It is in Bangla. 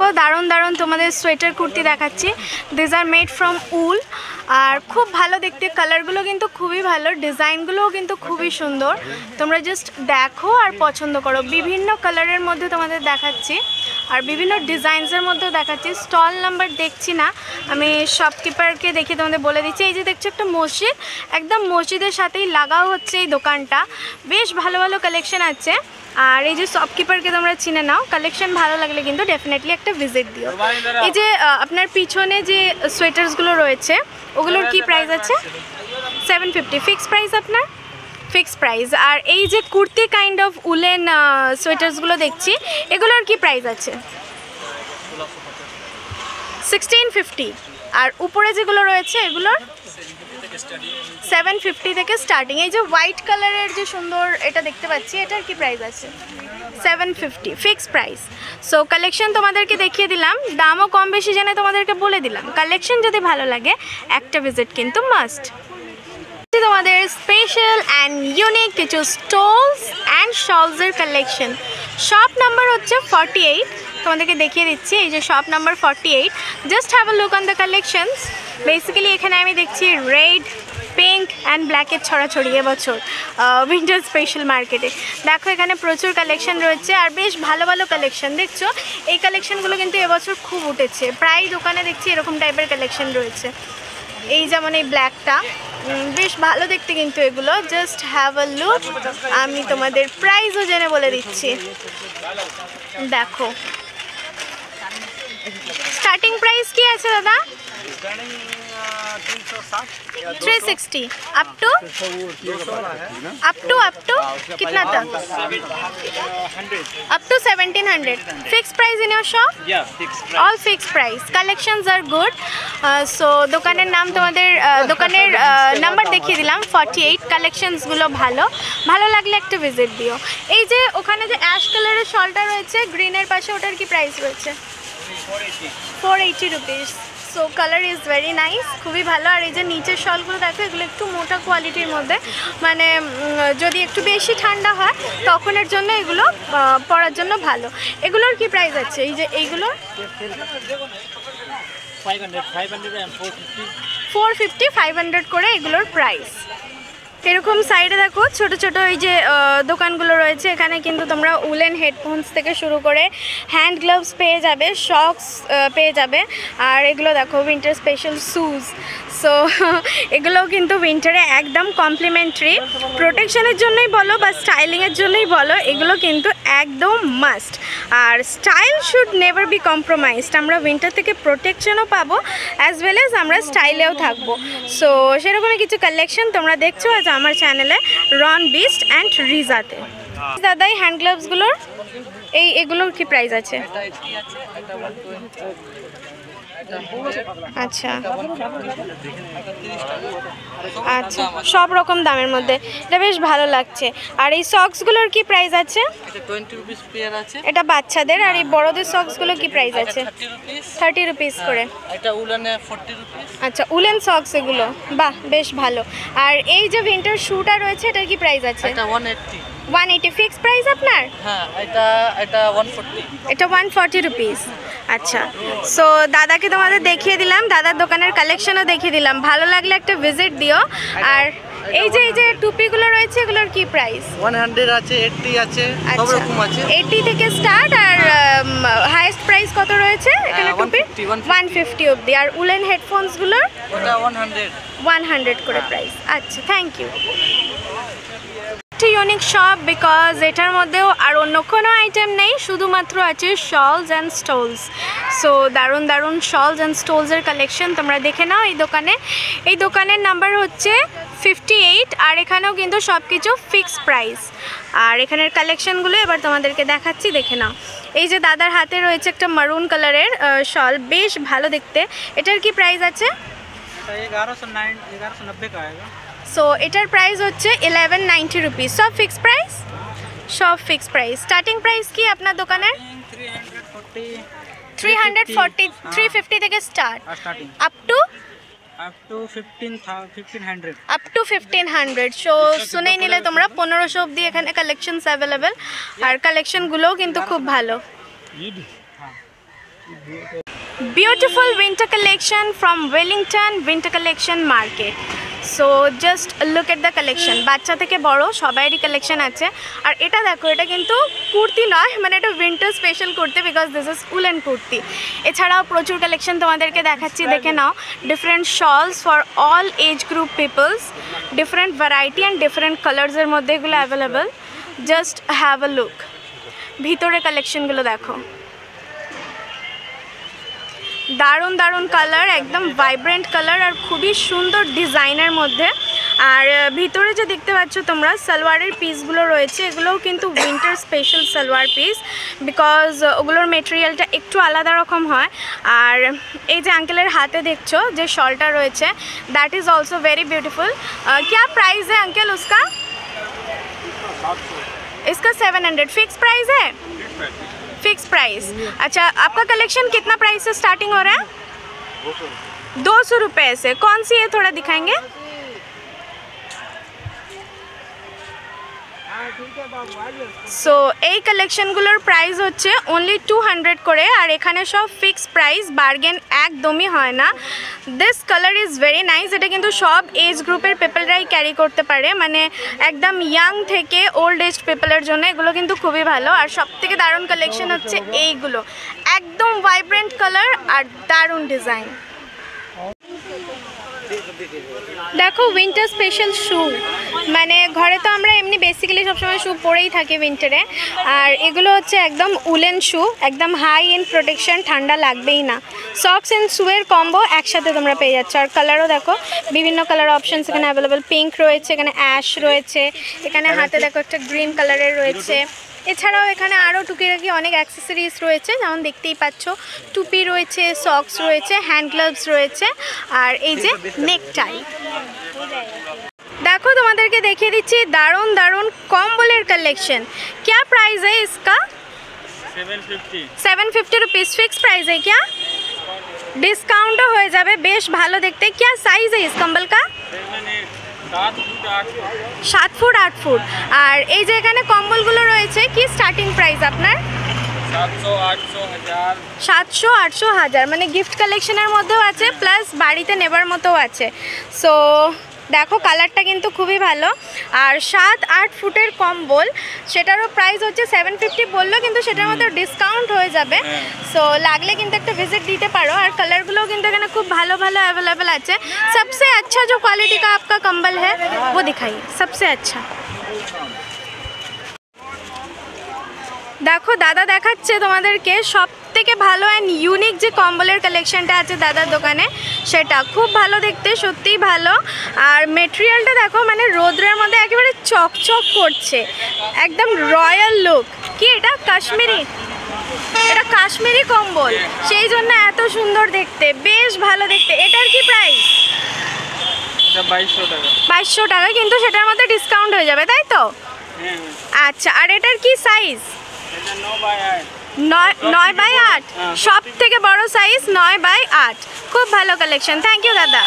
দেখো দারুণ দারুণ তোমাদের সোয়েটার কুর্তি দেখাচ্ছি। দিস আর মেড ফ্রম উল আর খুব ভালো দেখতে, কালারগুলো কিন্তু খুবই ভালো, ডিজাইনগুলোও কিন্তু খুবই সুন্দর। তোমরা জাস্ট দেখো আর পছন্দ করো। বিভিন্ন কালারের মধ্যে তোমাদের দেখাচ্ছি আর বিভিন্ন ডিজাইনসের মধ্যেও দেখাচ্ছি। স্টল নাম্বার দেখছি না, আমি শপকিপারকে দেখে তোমাদের বলে দিচ্ছি। এই যে দেখছো একটা মসজিদ, একদম মসজিদের সাথেই লাগাও হচ্ছে এই দোকানটা। বেশ ভালো ভালো কালেকশন আছে। আর এই যে শপকিপারকে তোমরা চিনে নাও, কালেকশন ভালো লাগলে কিন্তু ডেফিনেটলি একটা ভিজিট দিও। এই যে আপনার পিছনে যে সোয়েটার্সগুলো রয়েছে ওগুলোর কি প্রাইস আছে? 750 ফিক্স প্রাইস আপনার? Fix price. আর এই যে কুর্তি কাইন্ড অফ উলেন সোয়েটার্সগুলো দেখছি, এগুলোর কি প্রাইস আছে? 1650। আর উপরে যেগুলো রয়েছে এগুলোর 750 থেকে স্টার্টিং। এই যে হোয়াইট কালারের যে সুন্দর এটা দেখতে পাচ্ছি, এটার কি প্রাইস আছে? 750 ফিক্স প্রাইস। সো কালেকশন তোমাদেরকে দেখিয়ে দিলাম, দামও কম বেশি জেনে তোমাদেরকে বলে দিলাম। কালেকশন যদি ভালো লাগে একটা ভিজিট কিন্তু মাস্ট। তোমাদের স্পেশাল অ্যান্ড ইউনিক কিছু স্টলস অ্যান্ড শলসের কালেকশন। শপ নাম্বার হচ্ছে 48, তোমাদেরকে দেখিয়ে দিচ্ছি। এই যে shop number 48, just have a look on the collections. Basically এখানে আমি দেখছি রেড, পিঙ্ক অ্যান্ড ব্ল্যাকের ছড়াছড়ি এবছর উইন্টার স্পেশাল মার্কেটে। দেখো এখানে প্রচুর কালেকশন রয়েছে আর বেশ ভালো ভালো কালেকশন দেখছো। এই কালেকশনগুলো কিন্তু এবছর খুব উঠেছে, প্রায় দোকানে দেখছি এরকম টাইপের কালেকশন রয়েছে। এই যেমন এই ব্ল্যাকটা বেশ ভালো দেখতে কিন্তু এগুলো। জাস্ট হ্যাভ আ লুক, আমি তোমাদের প্রাইসও জেনে বলে দিচ্ছি। দেখো স্টার্টিং প্রাইস কি আছে দাদা? 360 अप टू कितना तक? Up to 1700 fix price in your shop? All fix price. Collections are good. So দোকানের নাম তোমাদের দোকানের নাম্বার দেখিয়ে দিলাম 48। কালেকশনসগুলো ভালো ভালো লাগলে একটা ভিজিট দিও। এই যে ওখানে যে অ্যাশ কালারের শলটা রয়েছে গ্রিনের পাশে, ওটার কি প্রাইস রয়েছে? 480 rupees. So colour is very nice, খুবই ভালো। আর এই যে নিচের শলগুলো দেখো, এগুলো একটু মোটা কোয়ালিটির মধ্যে, মানে যদি একটু বেশি ঠান্ডা হয় তখনের জন্য এগুলো পরার জন্য ভালো। এগুলোর কি প্রাইস আছে? এই যে এইগুলো 450 500 করে এগুলোর প্রাইস। এরকম সাইডে দেখো ছোট ছোট এই যে দোকানগুলো রয়েছে, এখানে কিন্তু তোমরা উলেন হেডফোনস থেকে শুরু করে হ্যান্ড গ্লাভস পেয়ে যাবে, শক্স পেয়ে যাবে। আর এগুলো দেখো উইন্টার স্পেশাল শ্যুজ। সো এগুলোও কিন্তু উইন্টারে একদম কমপ্লিমেন্টারি, প্রোটেকশনের জন্যই বলো বা স্টাইলিংয়ের জন্যই বলো, এগুলো কিন্তু একদম মাস্ট। আর style should never be compromised. আমরা উইন্টার থেকে প্রোটেকশনও পাবো অ্যাজ ওয়েল এজ আমরা স্টাইলেও থাকবো। সো সেরকমই কিছু কালেকশন তোমরা দেখছো আজ আমার চ্যানেলে রন বিস্ট অ্যান্ড রিজাতে। দাদা এই হ্যান্ড গ্লাভসগুলোর এগুলোর কি প্রাইস আছে? আচ্ছা আচ্ছা, সব রকম দামের মধ্যে, এটা বেশ ভালো লাগছে। আর এই সক্সগুলোর কি প্রাইস আছে? 20 রুপিস পেয়ার আছে, এটা বাচ্চাদের। আর এই বড়দের সক্সগুলো কি প্রাইস আছে? 30 রুপিস করে। এটা উলেনে 40 রুপিস। আচ্ছা উলেন সক্স এগুলো, বাহ বেশ ভালো। আর এই যে উইন্টার শুটা রয়েছে এটার কি প্রাইস আছে? এটা 180। 180 ফিক্স প্রাইস আপনার? হ্যাঁ, এটা 140। এটা 140 রুপিস। আচ্ছা, সো দাদাকে তোমাদের দেখিয়ে দিলাম, দাদার দোকানের কালেকশনও দেখিয়ে দিলাম। ভালো লাগলে একটা ভিজিট দিও। আর এই যে টুপিগুলো রয়েছে এগুলোর কি প্রাইস? 100 আছে, 80 আছে, সব রকম আছে। 80 থেকে স্টার্ট। আর হাইয়েস্ট প্রাইস কত রয়েছে এখানে টুপি? 150 অবধি। আর উলেন হেডফোনসগুলোর? ওটা 100 করে প্রাইস। আচ্ছা, thank you. Unique shop, because এটার মধ্যেও আর অন্য কোনো আইটেম নেই, শুধুমাত্র আছে শলস অ্যান্ড স্টোলস। সো দারুণ দারুণ শলস অ্যান্ড স্টোলসের কালেকশন তোমরা দেখে নাও এই দোকানে। এই দোকানের নাম্বার হচ্ছে 58। আর এখানেও কিন্তু সব কিছু ফিক্স প্রাইস। আর এখানের কালেকশনগুলো এবার তোমাদেরকে দেখাচ্ছি, দেখে নাও। এই যে দাদার হাতে রয়েছে একটা মারুন কালারের শল, বেশ ভালো দেখতে। এটার কি প্রাইস আছে? 1190 का आएगा। সো এটার প্রাইস হচ্ছে 1190 রুপিস। সব ফিক্স প্রাইস? সব ফিক্স প্রাইস। স্টার্টিং প্রাইস কি আপনার দোকানের? 340 350 থেকে start, up to 1500। Up to 1500। So শুনেই নিলে তোমরা 1500 অবধি এখানে কালেকশনস অ্যাভেলেবেল। আর কালেকশনগুলোও কিন্তু খুব ভালো। Beautiful winter collection from Wellington Winter Collection Market. So just look at the collection, বাচ্চা থেকে বড় সবাইরই কালেকশন আছে। আর এটা দেখো, এটা কিন্তু কুর্তি নয়, মানে এটা winter special kurti, because this is woolen kurti. এছাড়াও প্রচুর কালেকশন তোমাদেরকে দেখাচ্ছি, দেখে নাও। Different shawls for all age group peoples, different variety and different কালার্সের মধ্যে এগুলো available. Just have a look. ভিতরে কালেকশনগুলো দেখো, দারুণ দারুণ কালার, একদম ভাইব্রেন্ট কালার আর খুবই সুন্দর ডিজাইনের মধ্যে। আর ভিতরে যে দেখতে পাচ্ছ তোমরা সালোয়ারের পিসগুলো রয়েছে, এগুলোও কিন্তু winter special salwar piece, because ওগুলোর মেটেরিয়ালটা একটু আলাদা রকম হয়। আর এই যে আঙ্কেলের হাতে দেখছো যে শলটা রয়েছে, that is also very beautiful. क्या प्राइस है अंकल उसका? इसका 700 फिक्स प्राइस है। Fix price. अच्छा, आपका कलेक्शन कितना प्राइस से स्टार्टिंग हो रहा है? 200 रुपये से। कौन सी है, थोड़ा दिखाएंगे? সো এই কালেকশনগুলোর প্রাইস হচ্ছে অনলি 200 করে, আর এখানে সব ফিক্স প্রাইস, বার্গেন একদমই হয় না। This colour is very nice. এটা কিন্তু সব এজ গ্রুপের পিপলরাই ক্যারি করতে পারে, মানে একদম ইয়াং থেকে ওল্ড এজ পিপলের জন্য এগুলো কিন্তু খুবই ভালো। আর সব থেকে দারুণ কালেকশন হচ্ছে এইগুলো, একদম ভাইব্রেন্ট কালার আর দারুণ ডিজাইন। দেখো উইন্টার স্পেশাল শু, মানে ঘরে তো আমরা এমনি বেসিক্যালি সবসময় শু পরেই থাকি উইন্টারে, আর এগুলো হচ্ছে একদম উলেন শু, একদম হাই এন্ড প্রোটেকশন, ঠান্ডা লাগবেই না। সক্স অ্যান্ড শুয়ের কম্বো একসাথে তোমরা পেয়ে যাচ্ছ। আর কালারও দেখো, বিভিন্ন কালার অপশানস এখানে অ্যাভেলেবেল। পিঙ্ক রয়েছে, এখানে অ্যাশ রয়েছে, এখানে হাতে দেখো একটা গ্রিন কালারের রয়েছে। এছাড়াও এখানে আরও টুকিটাকি অনেক অ্যাক্সেসরিজ রয়েছে, যেমন দেখতেই পাচ্ছ টুপি রয়েছে, সক্স রয়েছে, হ্যান্ড গ্লাভস রয়েছে, আর এই যে নেকটাই। দেখো তোমাদেরকে দেখিয়ে দিচ্ছি দারুণ দারুণ কম্বলের কালেকশন। क्या प्राइस है इसका? 750 रुपीज़ फिक्स प्राइस है क्या? डिस्काउंटও হয়ে যাবে, বেশ ভালো দেখতে। क्या साइज है इस कंबल का? 7 ফুট 8 ফুট। আর এই যে এখানে কম্বলগুলো রয়েছে, কি স্টার্টিং প্রাইস আপনার? 700, 800, 1000, মানে গিফট কালেকশনের মধ্যেও আছে, প্লাস বাড়িতে নেবার মতোও আছে। সো দেখো কালারটা কিন্তু খুবই ভালো। আর 7-8 ফুটের কম্বল, সেটারও প্রাইস হচ্ছে 750 বললো, কিন্তু সেটার মধ্যে ডিসকাউন্ট হয়ে যাবে। সো লাগলে কিন্তু একটা ভিজিট দিতে পারো। আর কালারগুলোও কিন্তু এখানে খুব ভালো ভালো অ্যাভেলেবেল আছে। সবসে আচ্ছা जो क्वालिटी का आपका कंबल है वो दिखाइए, सबसे अच्छा। দেখো দাদা দেখাচ্ছে তোমাদেরকে সব থেকে ভালো অ্যান্ড ইউনিক যে কম্বলের কালেকশনটা আছে দাদার দোকানে, সেটা খুব ভালো দেখতে, সত্যিই ভালো। আর মেটেরিয়ালটা দেখো, মানে রোদ্রের মধ্যে একেবারে চকচক করছে, একদম রয়্যাল লুক। কি এটা কাশ্মীরি? এটা কাশ্মীরি কম্বল, সেই জন্য এত সুন্দর দেখতে, বেশ ভালো দেখতে। এটার কি প্রাইস? 2200 টাকা, কিন্তু সেটার মধ্যে ডিসকাউন্ট হয়ে যাবে, তাই তো? আচ্ছা, আর এটার কি সাইজ? 9x8, সব থেকে বড় সাইজ 9x8। খুব ভালো কালেকশন, থ্যাংক ইউ দাদা।